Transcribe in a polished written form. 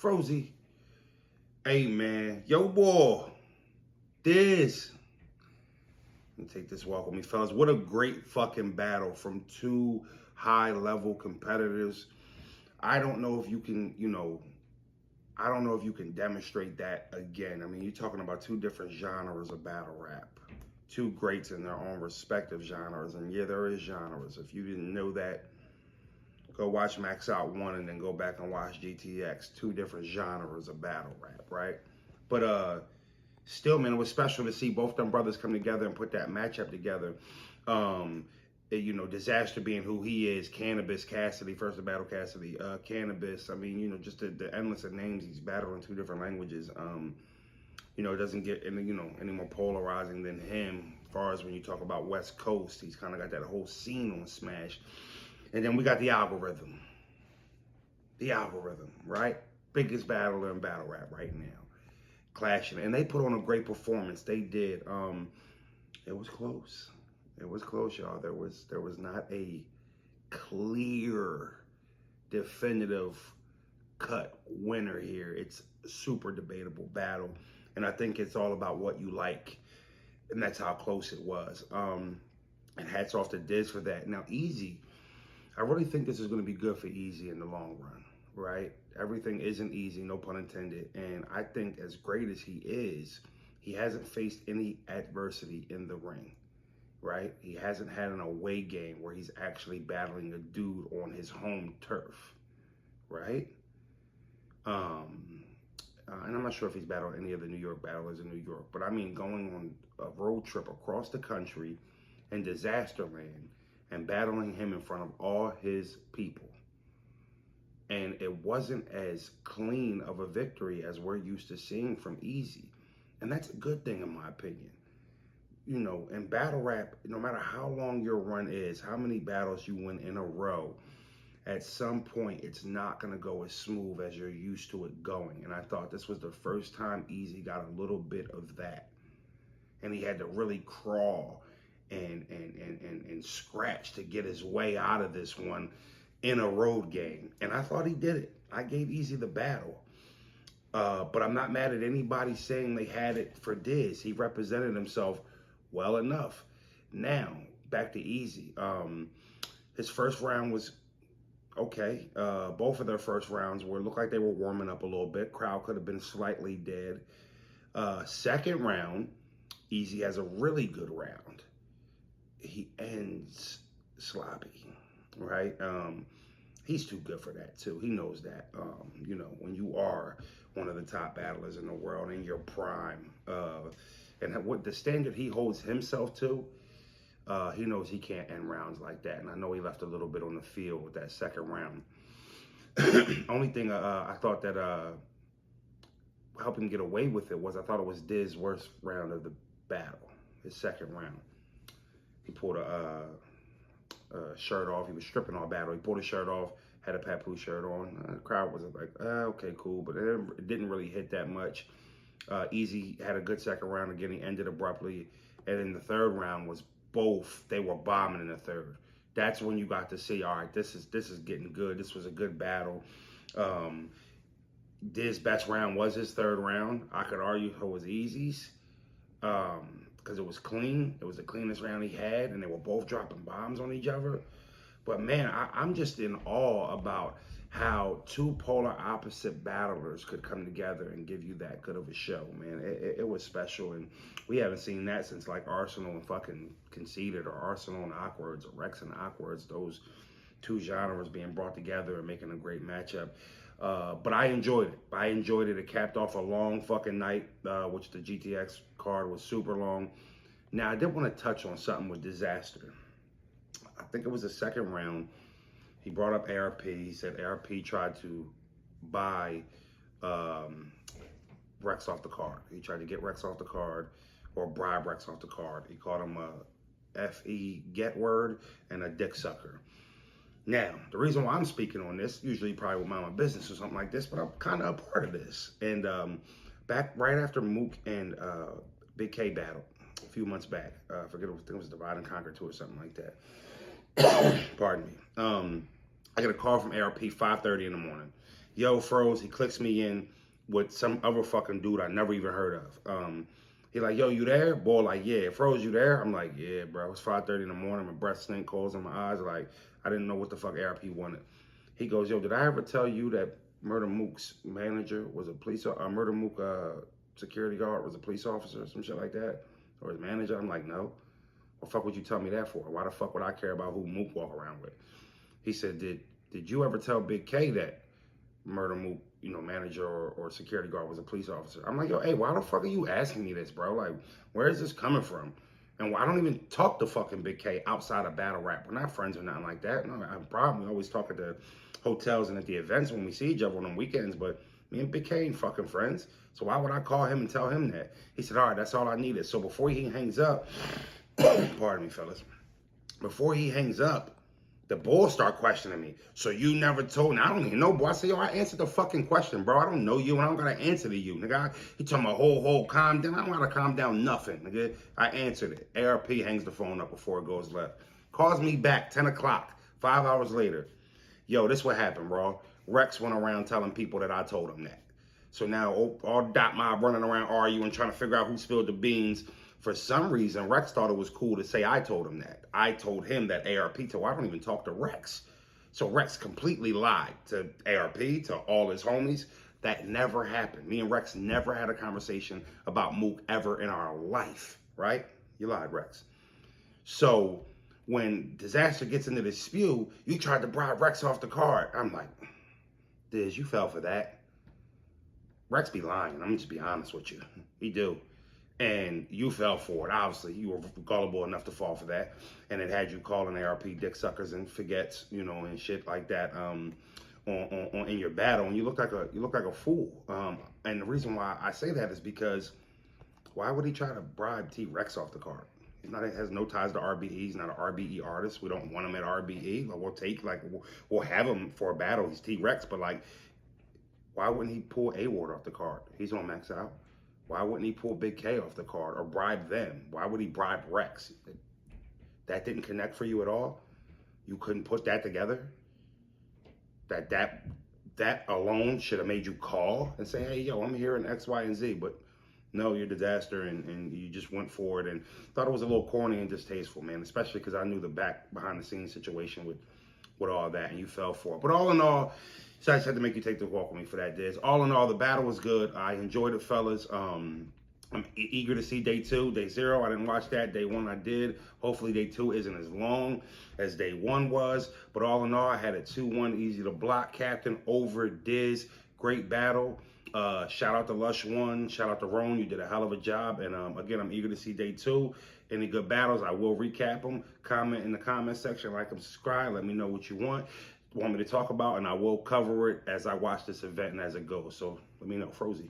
Frozy. Hey, man. Yo, boy. Diz. Let me take this walk with me, fellas. What a great fucking battle from two high-level competitors. I don't know if you can, I don't know if you can demonstrate that again. I mean, you're talking about two different genres of battle rap. Two greats in their own respective genres. And yeah, there is genres. If you didn't know that, go watch Max Out 1 and then go back and watch GTX. Two different genres of battle rap, right? But still, man, it was special to see both them brothers come together and put that matchup together. Dizaster being who he is, Cannabis, Cassidy, first to battle Cassidy, Cannabis. I mean, just the endless of names he's battling two different languages. It doesn't get any more polarizing than him. As far as when you talk about West Coast, he's kind of got that whole scene on Smash. And then we got the algorithm. The algorithm, right? Biggest battler in battle rap right now. Clashing. And they put on a great performance. They did. It was close. It was close, y'all. There was not a clear, definitive cut winner here. It's a super debatable battle. And I think it's all about what you like. And that's how close it was. And hats off to Diz for that. Now, Easy, I really think this is going to be good for Easy in the long run, right? Everything isn't easy, no pun intended. And I think as great as he is, he hasn't faced any adversity in the ring, right? He hasn't had an away game where he's actually battling a dude on his home turf, right? And I'm not sure if he's battled any of the New York battlers in New York, but I mean going on a road trip across the country in Dizaster land and battling him in front of all his people. And it wasn't as clean of a victory as we're used to seeing from Easy. And that's a good thing in my opinion. In battle rap, no matter how long your run is, how many battles you win in a row, at some point it's not going to go as smooth as you're used to it going. And I thought this was the first time Easy got a little bit of that. And he had to really crawl and scratch to get his way out of this one in a road game. And I thought he did it. I gave Easy the battle. But I'm not mad at anybody saying they had it for Diz. He represented himself well enough. Now, back to Easy. His first round was okay. Both of their first rounds looked like they were warming up a little bit. Crowd could have been slightly dead. Second round, Easy has a really good round. He ends sloppy, right? He's too good for that too. He knows that. When you are one of the top battlers in the world in your prime, and what the standard he holds himself to, he knows he can't end rounds like that. And I know he left a little bit on the field with that second round. Only thing I thought that helped him get away with it was I thought it was Diz's worst round of the battle, his second round. He pulled a shirt off. He was stripping all battle. He pulled his shirt off, had a Papoose shirt on. The crowd was like, okay, cool. But it didn't really hit that much. Easy had a good second round. Again, he ended abruptly. And then the third round was they were bombing in the third. That's when you got to see, all right, this is getting good. This was a good battle. Diz's best round was his third round. I could argue it was Easy's. Because it was clean. It was the cleanest round he had, and they were both dropping bombs on each other. But man, I'm just in awe about how two polar opposite battlers could come together and give you that good of a show, man. It was special, and we haven't seen that since like Arsenal and fucking Conceited, or Arsenal and Awkwards, or Rex and Awkwards, those two genres being brought together and making a great matchup. But I enjoyed it. I enjoyed it. It capped off a long fucking night, which the GTX card was super long. Now, I did want to touch on something with Dizaster. I think it was the second round. He brought up ARP. He said ARP tried to buy Rex off the card. He tried to get Rex off the card or bribe Rex off the card. He called him a F-E get word and a dick sucker. Now, the reason why I'm speaking on this, usually you probably would mind my business or something like this, but I'm kind of a part of this. And back right after Mook and Big K battled a few months back, I think it was Divide and Conquer 2 or something like that. Pardon me. I get a call from ARP 5:30 in the morning. Yo, Froze, he clicks me in with some other fucking dude I never even heard of. He like, yo, you there? Boy, like, yeah. Froze, you there? I'm like, yeah, bro. It's 5:30 in the morning. My breath stink, cold in my eyes. Like, I didn't know what the fuck ARP wanted. He goes, yo, did I ever tell you that Murder Mook's manager was a police, Murder Mook security guard was a police officer or some shit like that? Or his manager? I'm like, no. What the fuck would you tell me that for? Why the fuck would I care about who Mook walk around with? He said, did you ever tell Big K that Murder Mook, manager or security guard was a police officer? I'm like, yo, hey, why the fuck are you asking me this, bro? Like, where is this coming from? And I don't even talk to fucking Big K outside of battle rap. We're not friends or nothing like that. No, I'm probably always talk at the hotels and at the events when we see each other on the weekends, but me and Big K ain't fucking friends. So why would I call him and tell him that? He said, all right, that's all I needed. So before he hangs up, pardon me, fellas, before he hangs up, the Boul start questioning me. So you never told me. I don't even know, boy. I say, yo, I answered the fucking question, bro. I don't know you, and I don't gotta answer to you, nigga. He told me, calm down. I don't gotta calm down nothing, nigga. I answered it. ARP hangs the phone up before it goes left. Calls me back, 10 o'clock, 5 hours later. Yo, this what happened, bro. Rex went around telling people that I told him that. So now all Dot Mob running around arguing, trying to figure out who spilled the beans. For some reason, Rex thought it was cool to say I told him that. I told him that ARP told. I don't even talk to Rex. So Rex completely lied to ARP, to all his homies. That never happened. Me and Rex never had a conversation about Mook ever in our life, right? You lied, Rex. So when Dizaster gets into this spew, you tried to bribe Rex off the card. I'm like, Diz, you fell for that. Rex be lying. I'm gonna just be honest with you. He do. And you fell for it. Obviously, you were gullible enough to fall for that. And it had you calling ARP dick suckers and forgets, and shit like that in your battle. And you look like a fool. And the reason why I say that is because why would he try to bribe T-Rex off the card? He has no ties to RBE. He's not an RBE artist. We don't want him at RBE. We'll have him for a battle. He's T-Rex, but why wouldn't he pull A-Ward off the card? He's on max out. Why wouldn't he pull Big K off the card or bribe them? Why would he bribe Rex? That didn't connect for you at all? You couldn't put that together? That alone should have made you call and say, hey, yo, I'm here in X, Y, and Z. But no, you're Dizaster, and you just went for it and thought it was a little corny and distasteful, man, especially because I knew the behind-the-scenes situation with all that, and you fell for it. But all in all, so I just had to make you take the walk with me for that, Diz. All in all, the battle was good. I enjoyed it, fellas. I'm eager to see day 2. Day 0, I didn't watch that. Day 1, I did. Hopefully, day 2 isn't as long as day 1 was. But all in all, I had a 2-1 easy to block captain over Diz. Great battle. Shout out to Lush 1. Shout out to Roan. You did a hell of a job. And again, I'm eager to see day 2. Any good battles, I will recap them. Comment in the comment section, like and subscribe. Let me know what you want me to talk about, and I will cover it as I watch this event and as it goes. So let me know. Frozy.